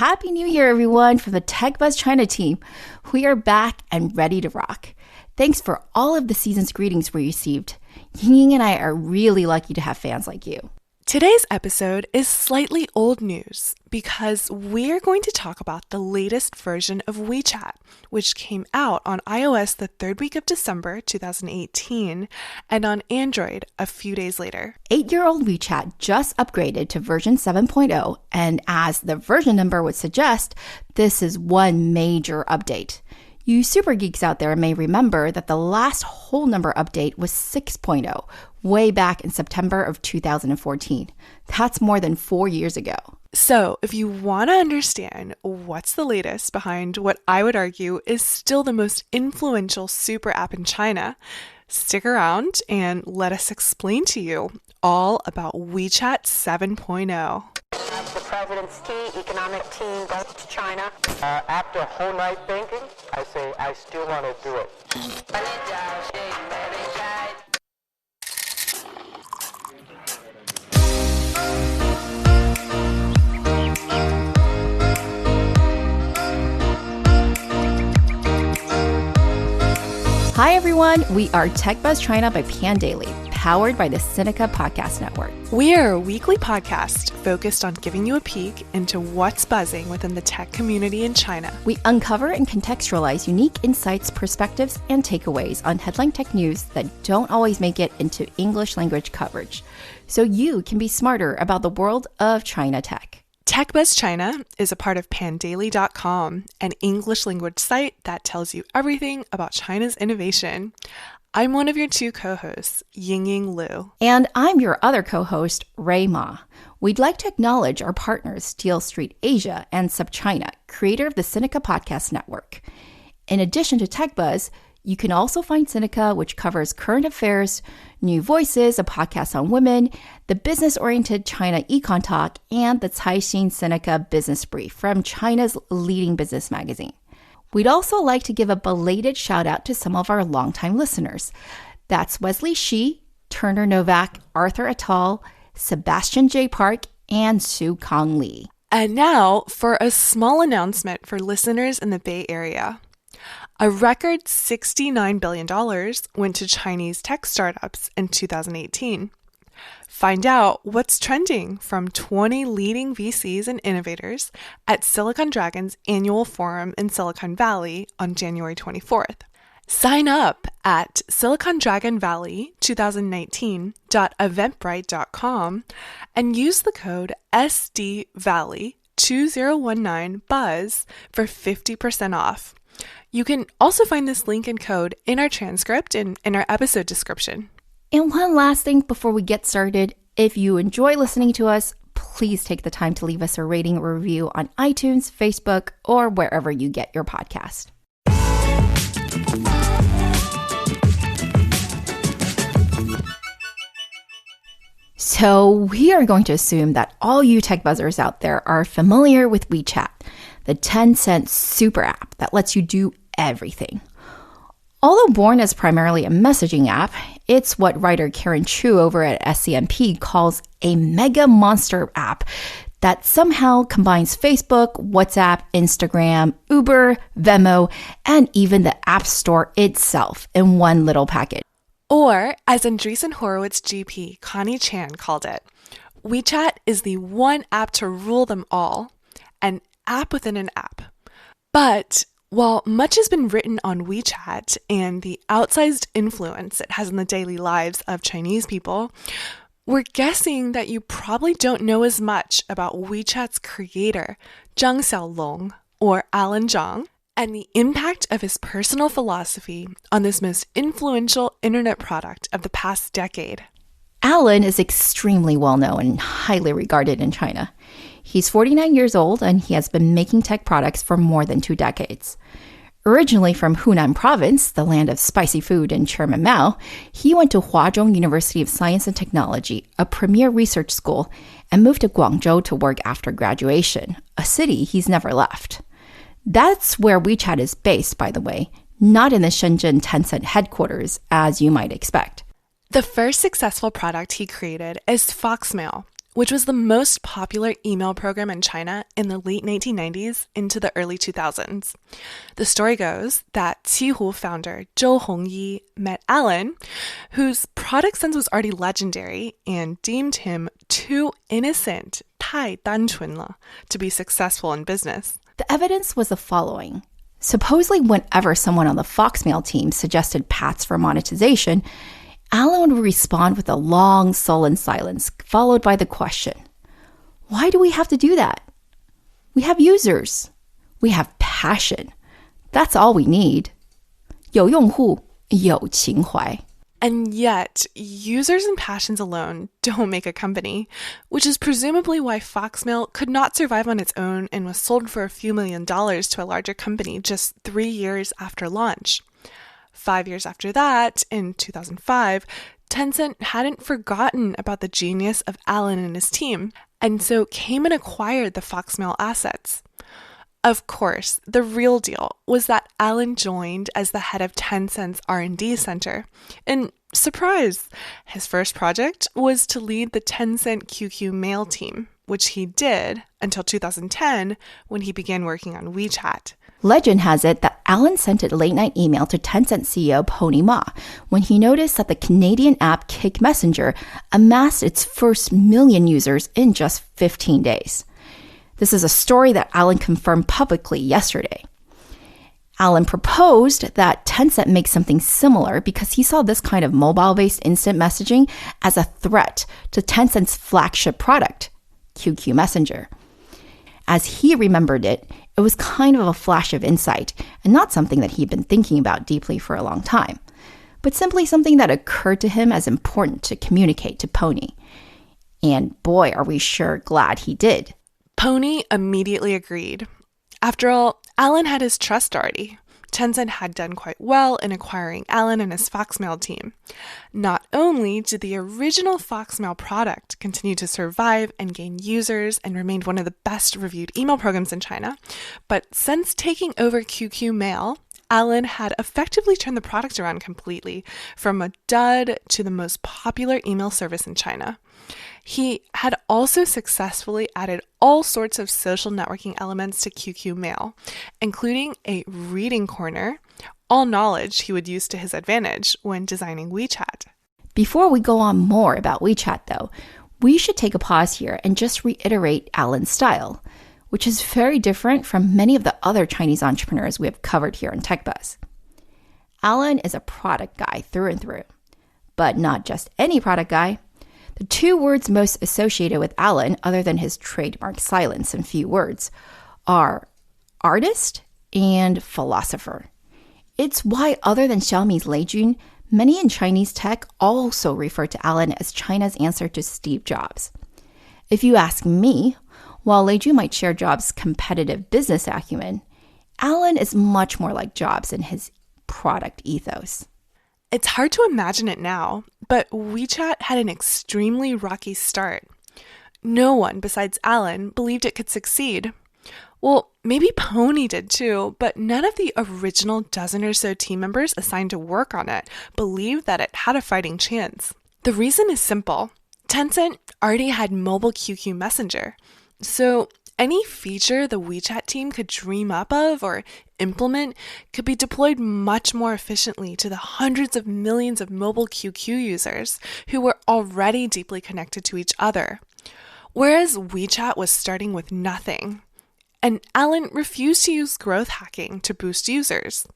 Happy New Year, everyone, from the TechBuzz China team. We are back and ready to rock. Thanks for all of the season's greetings we received. Ying-Ying and I are really lucky to have fans like you. Today's episode is slightly old news because we're going to talk about the latest version of WeChat, which came out on iOS the third week of December 2018 and on Android a few days later. 8-year-old WeChat just upgraded to version 7.0, and as the version number would suggest, this is one major update. You super geeks out there may remember that the last whole number update was 6.0, way back in September of 2014. That's more than 4 years ago. So if you want to understand what's the latest behind what I would argue is still the most influential super app in China, stick around and let us explain to you all about WeChat 7.0. The president's economic team goes to China. After a whole night thinking, I say I still want to do it. Hi, everyone. We are TechBuzz China by Pandaily, powered by the Sinica Podcast Network. We are a weekly podcast focused on giving you a peek into what's buzzing within the tech community in China. We uncover and contextualize unique insights, perspectives, and takeaways on headline tech news that don't always make it into English language coverage, so you can be smarter about the world of China tech. TechBuzz China is a part of pandaily.com, an English language site that tells you everything about China's innovation. I'm one of your two co-hosts, Ying-Ying Liu. And I'm your other co-host, Ray Ma. We'd like to acknowledge our partners, Steel Street Asia and SubChina, creator of the Sinica Podcast Network. In addition to TechBuzz, you can also find Sinica, which covers current affairs, New Voices, a podcast on women, the business-oriented China Econ Talk, and the Caixin Sinica Business Brief from China's leading business magazine. We'd also like to give a belated shout-out to some of our longtime listeners. That's Wesley Shi, Turner Novak, Arthur Attal, Sebastian J. Park, and Su Kong Lee. And now for a small announcement for listeners in the Bay Area. A record $69 billion went to Chinese tech startups in 2018. Find out what's trending from 20 leading VCs and innovators at Silicon Dragon's annual forum in Silicon Valley on January 24th. Sign up at silicondragonvalley2019.eventbrite.com and use the code SDValley2019BUZZ for 50% off. You can also find this link and code in our transcript and in our episode description. And one last thing before we get started, if you enjoy listening to us, please take the time to leave us a rating or review on iTunes, Facebook, or wherever you get your podcast. So we are going to assume that all you tech buzzers out there are familiar with WeChat, the Tencent super app that lets you do everything. Although born as primarily a messaging app, it's what writer Karen Chu over at SCMP calls a mega monster app that somehow combines Facebook, WhatsApp, Instagram, Uber, Venmo, and even the App Store itself in one little package. Or, as Andreessen Horowitz GP Connie Chan called it, WeChat is the one app to rule them all, an app within an app. But while much has been written on WeChat and the outsized influence it has in the daily lives of Chinese people, we're guessing that you probably don't know as much about WeChat's creator, Zhang Xiaolong, or Allen Zhang, and the impact of his personal philosophy on this most influential internet product of the past decade. Allen is extremely well-known and highly regarded in China. He's 49 years old, and he has been making tech products for more than 2 decades. Originally from Hunan Province, the land of spicy food and Chairman Mao, he went to Huazhong University of Science and Technology, a premier research school, and moved to Guangzhou to work after graduation, a city he's never left. That's where WeChat is based, by the way, not in the Shenzhen Tencent headquarters, as you might expect. The first successful product he created is Foxmail, which was the most popular email program in China in the late 1990s into the early 2000s. The story goes that Qihoo founder Zhou Hongyi met Allen, whose product sense was already legendary, and deemed him too innocent, 太单纯了, to be successful in business. The evidence was the following. Supposedly, whenever someone on the Foxmail team suggested paths for monetization, Allen would respond with a long, sullen silence, followed by the question, why do we have to do that? We have users. We have passion. That's all we need. 有用户,有情怀. And yet, users and passions alone don't make a company, which is presumably why Foxmail could not survive on its own and was sold for a few $1 million to a larger company just 3 years after launch. 5 years after that, in 2005, Tencent hadn't forgotten about the genius of Allen and his team, and so came and acquired the Foxmail assets. Of course, the real deal was that Allen joined as the head of Tencent's R&D center. And surprise, his first project was to lead the Tencent QQ Mail team, which he did until 2010 when he began working on WeChat. Legend has it that Allen sent a late-night email to Tencent CEO Pony Ma when he noticed that the Canadian app Kick Messenger amassed its first million users in just 15 days. This is a story that Allen confirmed publicly yesterday. Allen proposed that Tencent make something similar because he saw this kind of mobile-based instant messaging as a threat to Tencent's flagship product, QQ Messenger. As he remembered it, it was kind of a flash of insight and not something that he'd been thinking about deeply for a long time, but simply something that occurred to him as important to communicate to Pony. And boy, are we sure glad he did. Pony immediately agreed. After all, Allen had his trust already. Tencent had done quite well in acquiring Allen and his Foxmail team. Not only did the original Foxmail product continue to survive and gain users and remained one of the best reviewed email programs in China, but since taking over QQ Mail, Allen had effectively turned the product around completely, from a dud to the most popular email service in China. He had also successfully added all sorts of social networking elements to QQ Mail, including a reading corner, all knowledge he would use to his advantage when designing WeChat. Before we go on more about WeChat, though, we should take a pause here and just reiterate Allen's style, which is very different from many of the other Chinese entrepreneurs we have covered here on TechBuzz. Allen is a product guy through and through, but not just any product guy. The two words most associated with Allen, other than his trademark silence and few words, are artist and philosopher. It's why, other than Xiaomi's Lei Jun, many in Chinese tech also refer to Allen as China's answer to Steve Jobs. If you ask me, while Lei Jun might share Jobs' competitive business acumen, Allen is much more like Jobs in his product ethos. It's hard to imagine it now, but WeChat had an extremely rocky start. No one besides Allen believed it could succeed. Well, maybe Pony did too, but none of the original dozen or so team members assigned to work on it believed that it had a fighting chance. The reason is simple. Tencent already had mobile QQ Messenger, so any feature the WeChat team could dream up of or implement could be deployed much more efficiently to the hundreds of millions of mobile QQ users who were already deeply connected to each other. Whereas WeChat was starting with nothing, and Allen refused to use growth hacking to boost users.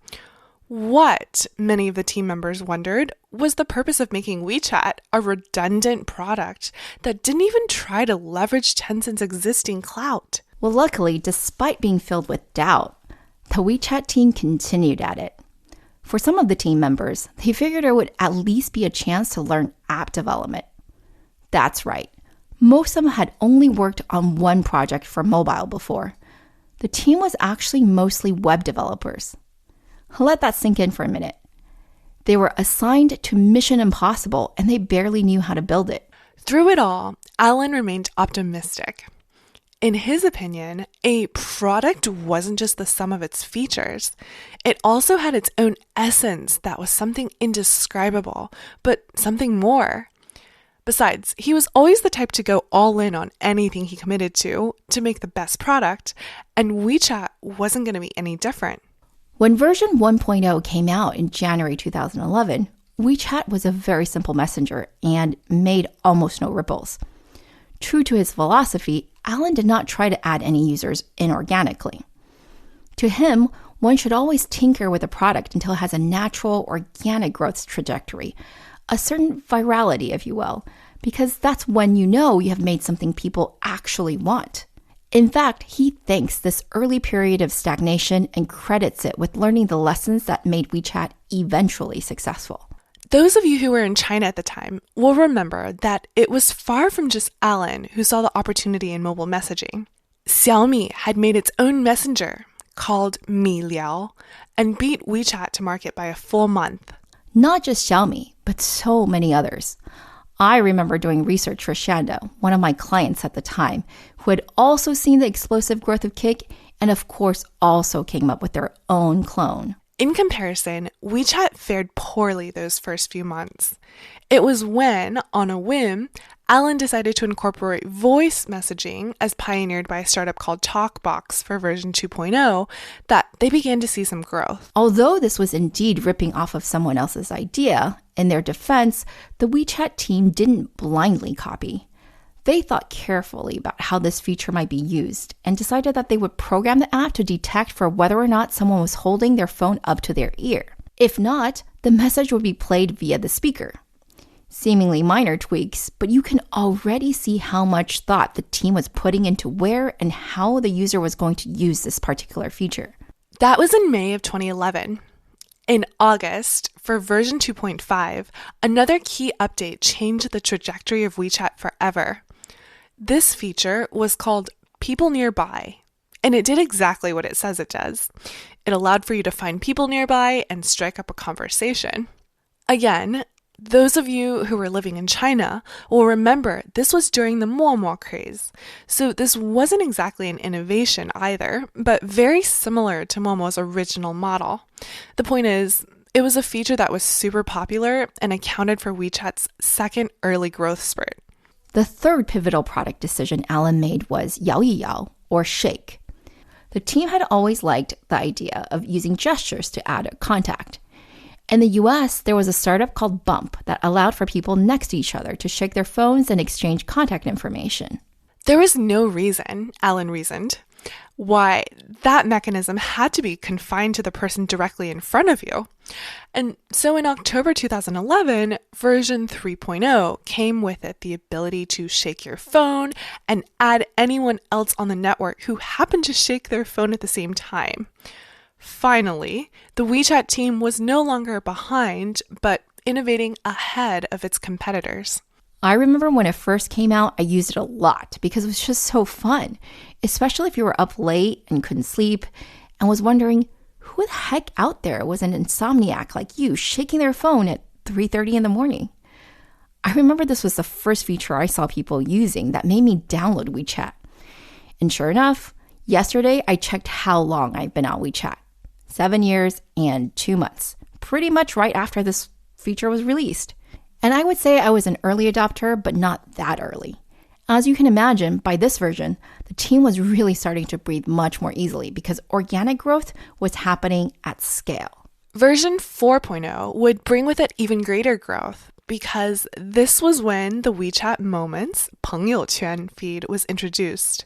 What, many of the team members wondered, was the purpose of making WeChat a redundant product that didn't even try to leverage Tencent's existing clout? Well, luckily, despite being filled with doubt, the WeChat team continued at it. For some of the team members, they figured there would at least be a chance to learn app development. That's right. Most of them had only worked on one project for mobile before. The team was actually mostly web developers. Let that sink in for a minute. They were assigned to Mission Impossible and they barely knew how to build it. Through it all, Allen remained optimistic. In his opinion, a product wasn't just the sum of its features. It also had its own essence that was something indescribable, but something more. Besides, he was always the type to go all in on anything he committed to make the best product, and WeChat wasn't going to be any different. When version 1.0 came out in January 2011, WeChat was a very simple messenger and made almost no ripples. True to his philosophy, Allen did not try to add any users inorganically. To him, one should always tinker with a product until it has a natural, organic growth trajectory, a certain virality, if you will, because that's when you know you have made something people actually want. In fact, he thanks this early period of stagnation and credits it with learning the lessons that made WeChat eventually successful. Those of you who were in China at the time will remember that it was far from just Allen who saw the opportunity in mobile messaging. Xiaomi had made its own messenger called Mi Liao and beat WeChat to market by a full month. Not just Xiaomi, but so many others. I remember doing research for Shanda, one of my clients at the time, who had also seen the explosive growth of Kik and of course also came up with their own clone. In comparison, WeChat fared poorly those first few months. It was when, on a whim, Allen decided to incorporate voice messaging as pioneered by a startup called TalkBox for version 2.0 that they began to see some growth. Although this was indeed ripping off of someone else's idea, in their defense, the WeChat team didn't blindly copy. They thought carefully about how this feature might be used and decided that they would program the app to detect for whether or not someone was holding their phone up to their ear. If not, the message would be played via the speaker. Seemingly minor tweaks, but you can already see how much thought the team was putting into where and how the user was going to use this particular feature. That was in May of 2011. In August, for version 2.5, another key update changed the trajectory of WeChat forever. This feature was called People Nearby, and it did exactly what it says it does. It allowed for you to find people nearby and strike up a conversation. Again, those of you who were living in China will remember this was during the Momo craze, so this wasn't exactly an innovation either, but very similar to Momo's original model. The point is, it was a feature that was super popular and accounted for WeChat's second early growth spurt. The third pivotal product decision Allen made was Yao Yi Yao, or shake. The team had always liked the idea of using gestures to add a contact. In the US, there was a startup called Bump that allowed for people next to each other to shake their phones and exchange contact information. There was no reason, Allen reasoned, why that mechanism had to be confined to the person directly in front of you. And so in October 2011, version 3.0 came with it the ability to shake your phone and add anyone else on the network who happened to shake their phone at the same time. Finally, the WeChat team was no longer behind, but innovating ahead of its competitors. I remember when it first came out, I used it a lot because it was just so fun, especially if you were up late and couldn't sleep and was wondering who the heck out there was an insomniac like you shaking their phone at 3:30 in the morning. I remember this was the first feature I saw people using that made me download WeChat. And sure enough, yesterday I checked how long I've been on WeChat. 7 years and 2 months, pretty much right after this feature was released. And I would say I was an early adopter, but not that early. As you can imagine, by this version, the team was really starting to breathe much more easily because organic growth was happening at scale. Version 4.0 would bring with it even greater growth because this was when the WeChat Moments 朋友圈 feed was introduced.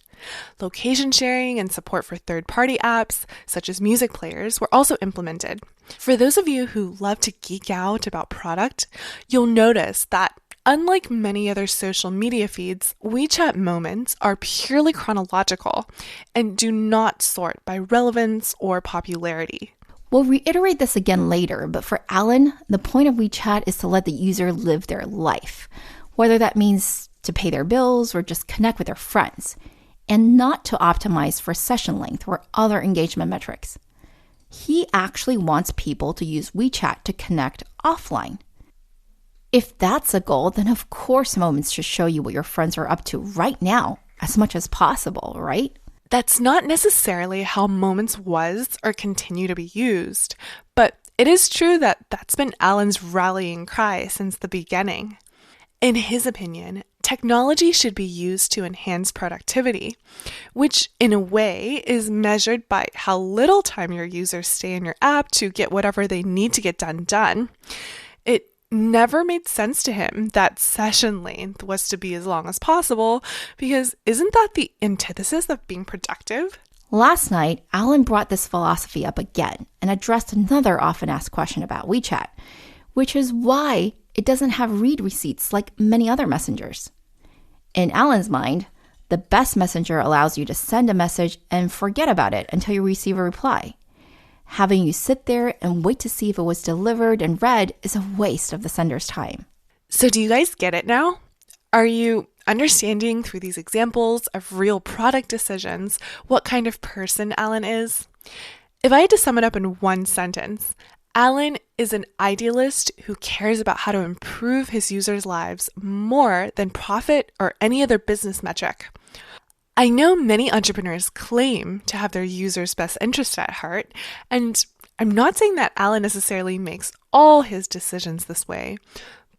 Location sharing and support for third-party apps, such as music players, were also implemented. For those of you who love to geek out about product, you'll notice that unlike many other social media feeds, WeChat Moments are purely chronological and do not sort by relevance or popularity. We'll reiterate this again later, but for Allen, the point of WeChat is to let the user live their life, whether that means to pay their bills or just connect with their friends, and not to optimize for session length or other engagement metrics. He actually wants people to use WeChat to connect offline. If that's a goal, then of course Moments should show you what your friends are up to right now, as much as possible, right? That's not necessarily how Moments was or continue to be used, but it is true that that's been Allen's rallying cry since the beginning. In his opinion, technology should be used to enhance productivity, which in a way is measured by how little time your users stay in your app to get whatever they need to get done. It never made sense to him that session length was to be as long as possible, because isn't that the antithesis of being productive? Last night, Allen brought this philosophy up again and addressed another often asked question about WeChat, which is why it doesn't have read receipts like many other messengers. In Allen's mind, the best messenger allows you to send a message and forget about it until you receive a reply. Having you sit there and wait to see if it was delivered and read is a waste of the sender's time. So do you guys get it now? Are you understanding through these examples of real product decisions what kind of person Allen is? If I had to sum it up in one sentence, Allen is an idealist who cares about how to improve his users' lives more than profit or any other business metric. I know many entrepreneurs claim to have their users' best interest at heart, and I'm not saying that Allen necessarily makes all his decisions this way,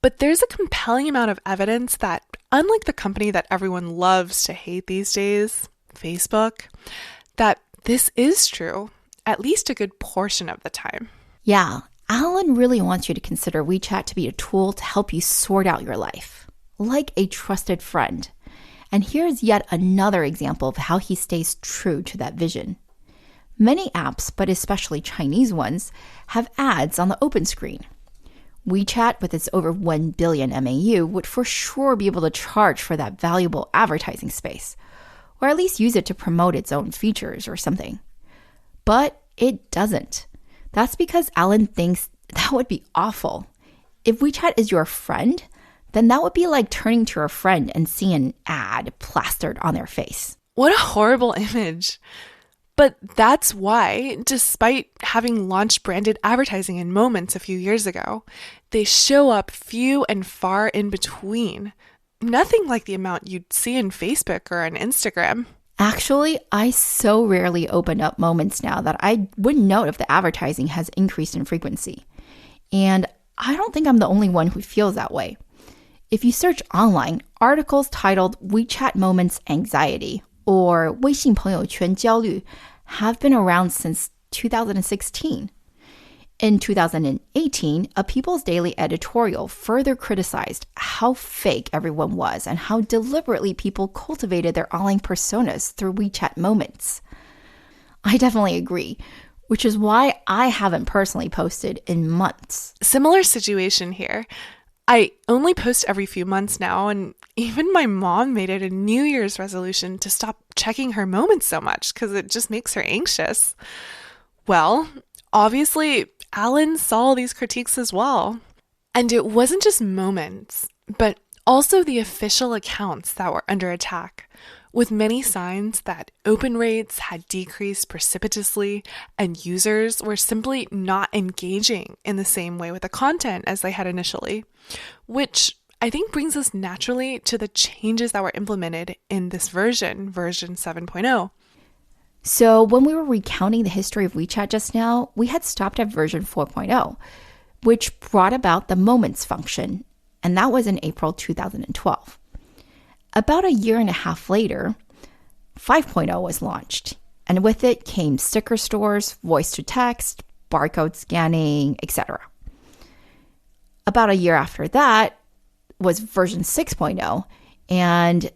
but there's a compelling amount of evidence that, unlike the company that everyone loves to hate these days, Facebook, that this is true, at least a good portion of the time. Yeah, Allen really wants you to consider WeChat to be a tool to help you sort out your life, like a trusted friend. And here's yet another example of how he stays true to that vision. Many apps, but especially Chinese ones, have ads on the open screen. WeChat, with its over 1 billion MAU, would for sure be able to charge for that valuable advertising space, or at least use it to promote its own features or something. But it doesn't. That's because Allen thinks that would be awful. If WeChat is your friend, then that would be like turning to your friend and seeing an ad plastered on their face. What a horrible image. But that's why, despite having launched branded advertising in Moments a few years ago, they show up few and far in between. Nothing like the amount you'd see in Facebook or on Instagram. Actually, I so rarely open up Moments now that I wouldn't know if the advertising has increased in frequency. And I don't think I'm the only one who feels that way. If you search online, articles titled WeChat Moments Anxiety or 微信朋友圈焦虑 have been around since 2016. In 2018, a People's Daily editorial further criticized how fake everyone was and how deliberately people cultivated their online personas through WeChat Moments. I definitely agree, which is why I haven't personally posted in months. Similar situation here. I only post every few months now, and even my mom made it a New Year's resolution to stop checking her Moments so much because it just makes her anxious. Well, obviously, Allen saw these critiques as well. And it wasn't just Moments, but also the official accounts that were under attack, with many signs that open rates had decreased precipitously and users were simply not engaging in the same way with the content as they had initially, which I think brings us naturally to the changes that were implemented in this version 7.0. So when we were recounting the history of WeChat just now, we had stopped at version 4.0, which brought about the Moments function, and that was in April 2012. About a year and a half later, 5.0 was launched, and with it came sticker stores, voice-to-text, barcode scanning, etc. About a year after that was version 6.0, and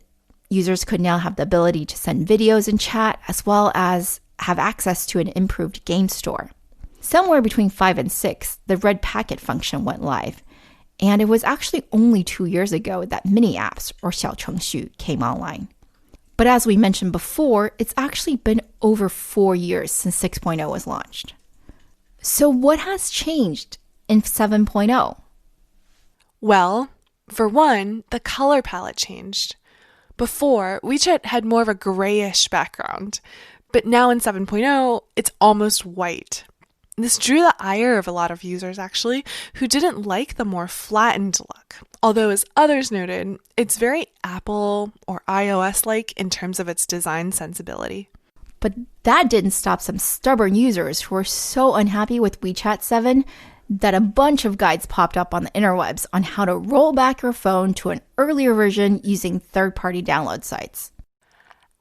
users could now have the ability to send videos and chat, as well as have access to an improved game store. Somewhere between 5 and 6, the red packet function went live, and it was actually only 2 years ago that mini apps, or 小程序, came online. But as we mentioned before, it's actually been over 4 years since 6.0 was launched. So what has changed in 7.0? Well, for one, the color palette changed. Before, WeChat had more of a grayish background, but now in 7.0, it's almost white. This drew the ire of a lot of users, actually, who didn't like the more flattened look. Although, as others noted, it's very Apple or iOS-like in terms of its design sensibility. But that didn't stop some stubborn users who were so unhappy with WeChat 7 that a bunch of guides popped up on the interwebs on how to roll back your phone to an earlier version using third-party download sites.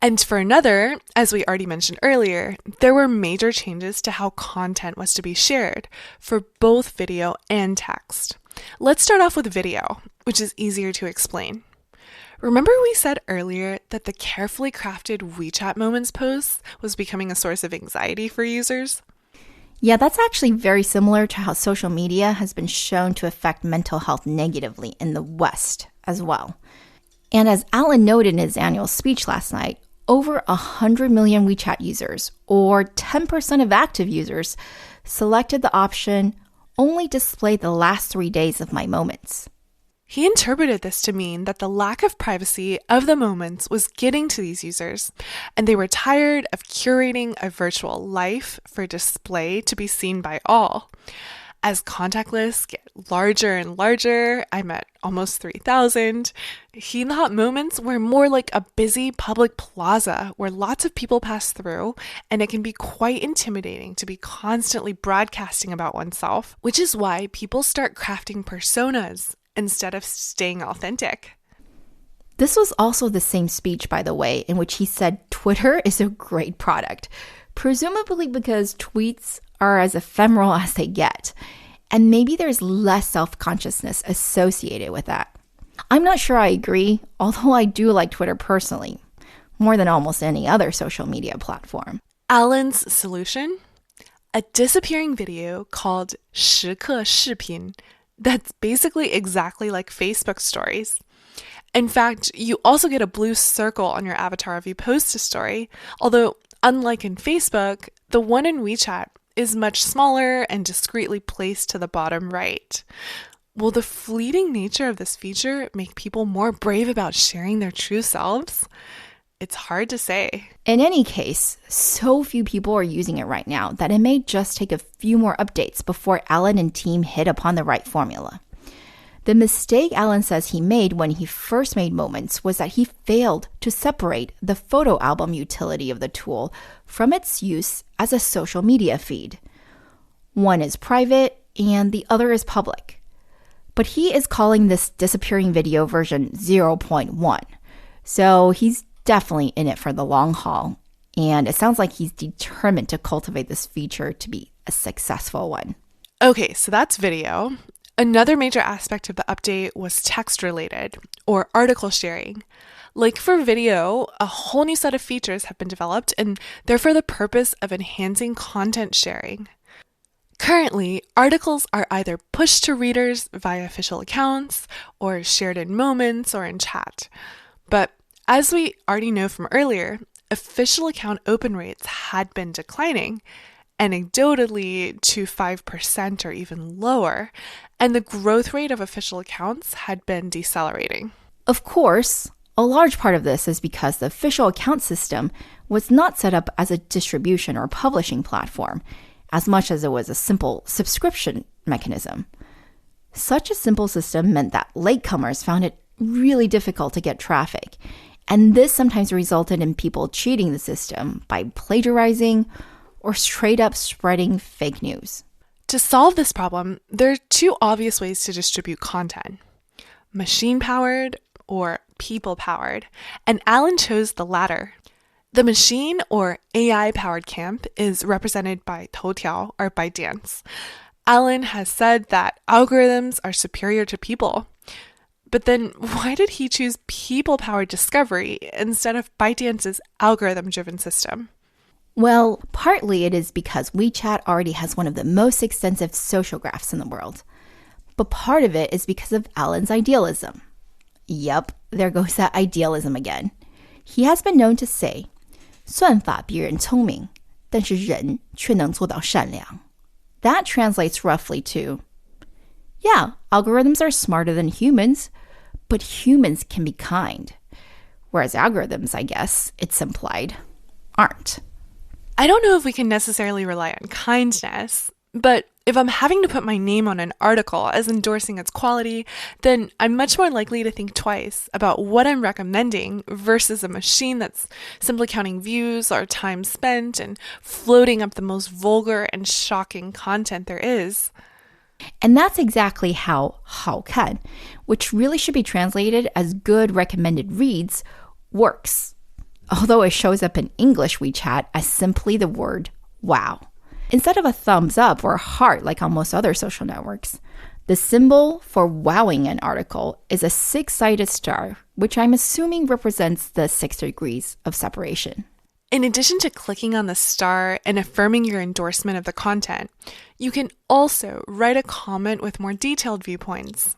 And for another, as we already mentioned earlier, there were major changes to how content was to be shared for both video and text. Let's start off with video, which is easier to explain. Remember we said earlier that the carefully crafted WeChat Moments posts was becoming a source of anxiety for users? Yeah, that's actually very similar to how social media has been shown to affect mental health negatively in the West as well. And as Allen noted in his annual speech last night, over 100 million WeChat users, or 10% of active users, selected the option only display the last 3 days of my moments. He interpreted this to mean that the lack of privacy of the moments was getting to these users, and they were tired of curating a virtual life for display to be seen by all. As contact lists get larger and larger, I'm at almost 3,000, he thought moments were more like a busy public plaza where lots of people pass through, and it can be quite intimidating to be constantly broadcasting about oneself, which is why people start crafting personas instead of staying authentic. This was also the same speech, by the way, in which he said Twitter is a great product, presumably because tweets are as ephemeral as they get, and maybe there's less self-consciousness associated with that. I'm not sure I agree, although I do like Twitter personally, more than almost any other social media platform. Allen's solution? A disappearing video called 时刻视频 that's basically exactly like Facebook stories. In fact, you also get a blue circle on your avatar if you post a story, although unlike in Facebook, the one in WeChat is much smaller and discreetly placed to the bottom right. Will the fleeting nature of this feature make people more brave about sharing their true selves? It's hard to say. In any case, so few people are using it right now that it may just take a few more updates before Allen and team hit upon the right formula. The mistake Allen says he made when he first made Moments was that he failed to separate the photo album utility of the tool from its use as a social media feed. One is private and the other is public. But he is calling this disappearing video version 0.1. So he's definitely in it for the long haul. And it sounds like he's determined to cultivate this feature to be a successful one. Okay, so that's video. Another major aspect of the update was text-related, or article sharing. Like for video, a whole new set of features have been developed, and they're for the purpose of enhancing content sharing. Currently, articles are either pushed to readers via official accounts, or shared in Moments or in chat. But as we already know from earlier, official account open rates had been declining, anecdotally to 5% or even lower, and the growth rate of official accounts had been decelerating. Of course, a large part of this is because the official account system was not set up as a distribution or publishing platform, as much as it was a simple subscription mechanism. Such a simple system meant that latecomers found it really difficult to get traffic, and this sometimes resulted in people cheating the system by plagiarizing or straight up spreading fake news. To solve this problem, there are two obvious ways to distribute content: machine-powered or people-powered, and Allen chose the latter. The machine or AI-powered camp is represented by Toutiao or Bytedance. Allen has said that algorithms are superior to people. But then why did he choose people-powered discovery instead of Bytedance's algorithm-driven system? Well, partly it is because WeChat already has one of the most extensive social graphs in the world. But part of it is because of Allen's idealism. Yup, there goes that idealism again. He has been known to say, 算法比人聪明，但是人却能做到善良. That translates roughly to, yeah, algorithms are smarter than humans, but humans can be kind. Whereas algorithms, I guess, it's implied, aren't. I don't know if we can necessarily rely on kindness, but if I'm having to put my name on an article as endorsing its quality, then I'm much more likely to think twice about what I'm recommending versus a machine that's simply counting views or time spent and floating up the most vulgar and shocking content there is. And that's exactly how 好看, which really should be translated as good recommended reads, works. Although it shows up in English WeChat as simply the word wow. Instead of a thumbs up or a heart like on most other social networks, the symbol for wowing an article is a 6-sided star, which I'm assuming represents the 6 degrees of separation. In addition to clicking on the star and affirming your endorsement of the content, you can also write a comment with more detailed viewpoints.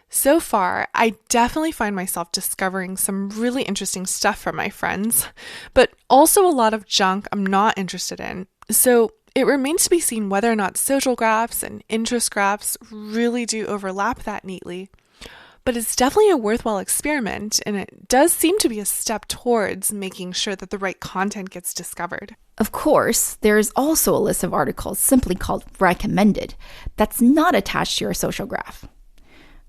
So far, I definitely find myself discovering some really interesting stuff from my friends, but also a lot of junk I'm not interested in. So it remains to be seen whether or not social graphs and interest graphs really do overlap that neatly. But it's definitely a worthwhile experiment, and it does seem to be a step towards making sure that the right content gets discovered. Of course, there is also a list of articles simply called recommended that's not attached to your social graph.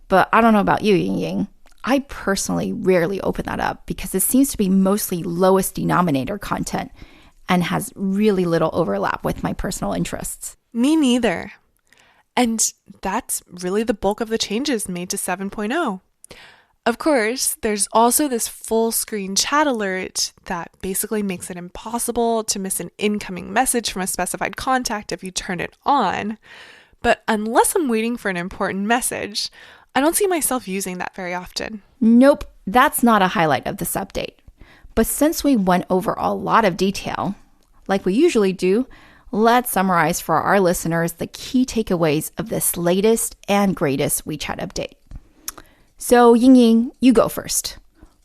But I don't know about you, Ying-Ying. I personally rarely open that up because it seems to be mostly lowest denominator content and has really little overlap with my personal interests. Me neither. And that's really the bulk of the changes made to 7.0. Of course, there's also this full screen chat alert that basically makes it impossible to miss an incoming message from a specified contact if you turn it on. But unless I'm waiting for an important message, I don't see myself using that very often. Nope, that's not a highlight of this update. But since we went over a lot of detail, like we usually do, let's summarize for our listeners the key takeaways of this latest and greatest WeChat update. So, Ying-Ying, you go first.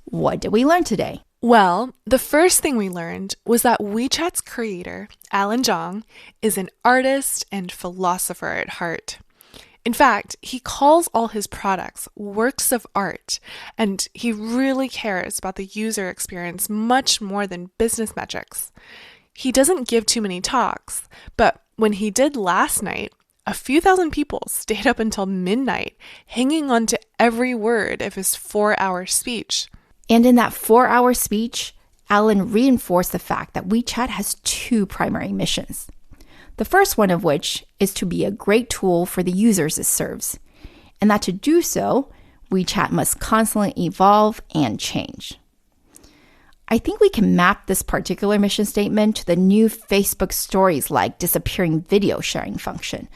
What did we learn today? Well, the first thing we learned was that WeChat's creator, Allen Zhang, is an artist and philosopher at heart. In fact, he calls all his products works of art, and he really cares about the user experience much more than business metrics. He doesn't give too many talks, but when he did last night, a few thousand people stayed up until midnight, hanging on to every word of his 4-hour speech. And in that 4-hour speech, Allen reinforced the fact that WeChat has 2 primary missions. The first one of which is to be a great tool for the users it serves, and that to do so, WeChat must constantly evolve and change. I think we can map this particular mission statement to the new Facebook Stories-like disappearing video sharing function,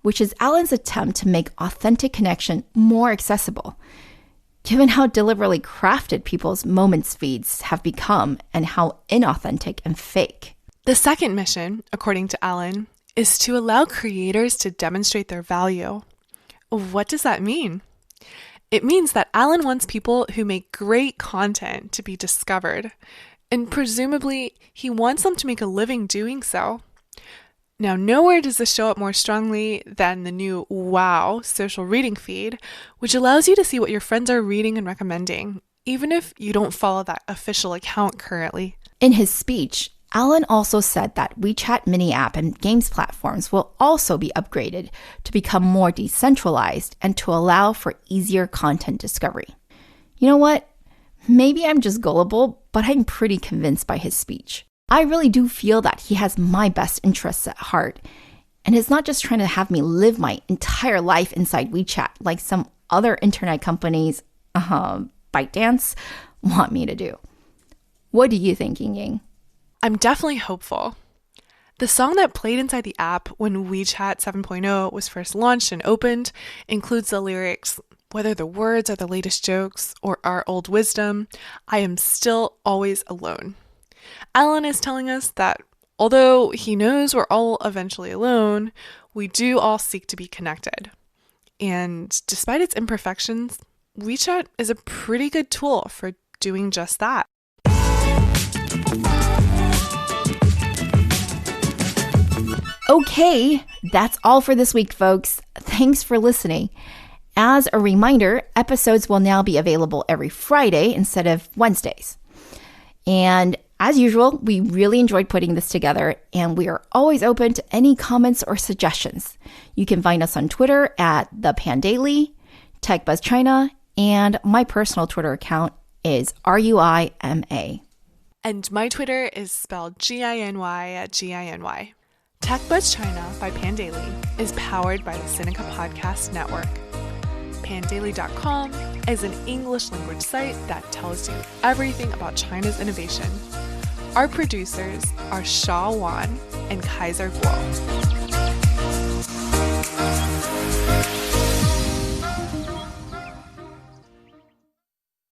which is Allen's attempt to make authentic connection more accessible, given how deliberately crafted people's Moments feeds have become and how inauthentic and fake. The second mission, according to Allen, is to allow creators to demonstrate their value. What does that mean? It means that Allen wants people who make great content to be discovered, and presumably he wants them to make a living doing so. Now, nowhere does this show up more strongly than the new Wow social reading feed, which allows you to see what your friends are reading and recommending, even if you don't follow that official account currently. In his speech, Allen also said that WeChat mini app and games platforms will also be upgraded to become more decentralized and to allow for easier content discovery. You know what? Maybe I'm just gullible, but I'm pretty convinced by his speech. I really do feel that he has my best interests at heart, and is not just trying to have me live my entire life inside WeChat like some other internet companies, Bytedance, want me to do. What do you think, Ying-Ying? I'm definitely hopeful. The song that played inside the app when WeChat 7.0 was first launched and opened includes the lyrics, "Whether the words are the latest jokes or our old wisdom, I am still always alone." Allen is telling us that although he knows we're all eventually alone, we do all seek to be connected. And despite its imperfections, WeChat is a pretty good tool for doing just that. Okay, that's all for this week, folks. Thanks for listening. As a reminder, episodes will now be available every Friday instead of Wednesdays. And as usual, we really enjoyed putting this together, and we are always open to any comments or suggestions. You can find us on Twitter at ThePanDaily, TechBuzzChina, and my personal Twitter account is RUIMA. And my Twitter is spelled GINY at GINY. TechBuzz China by Pandaily is powered by the Sinica Podcast Network. Pandaily.com is an English language site that tells you everything about China's innovation. Our producers are Sha Wan and Kaiser Guo.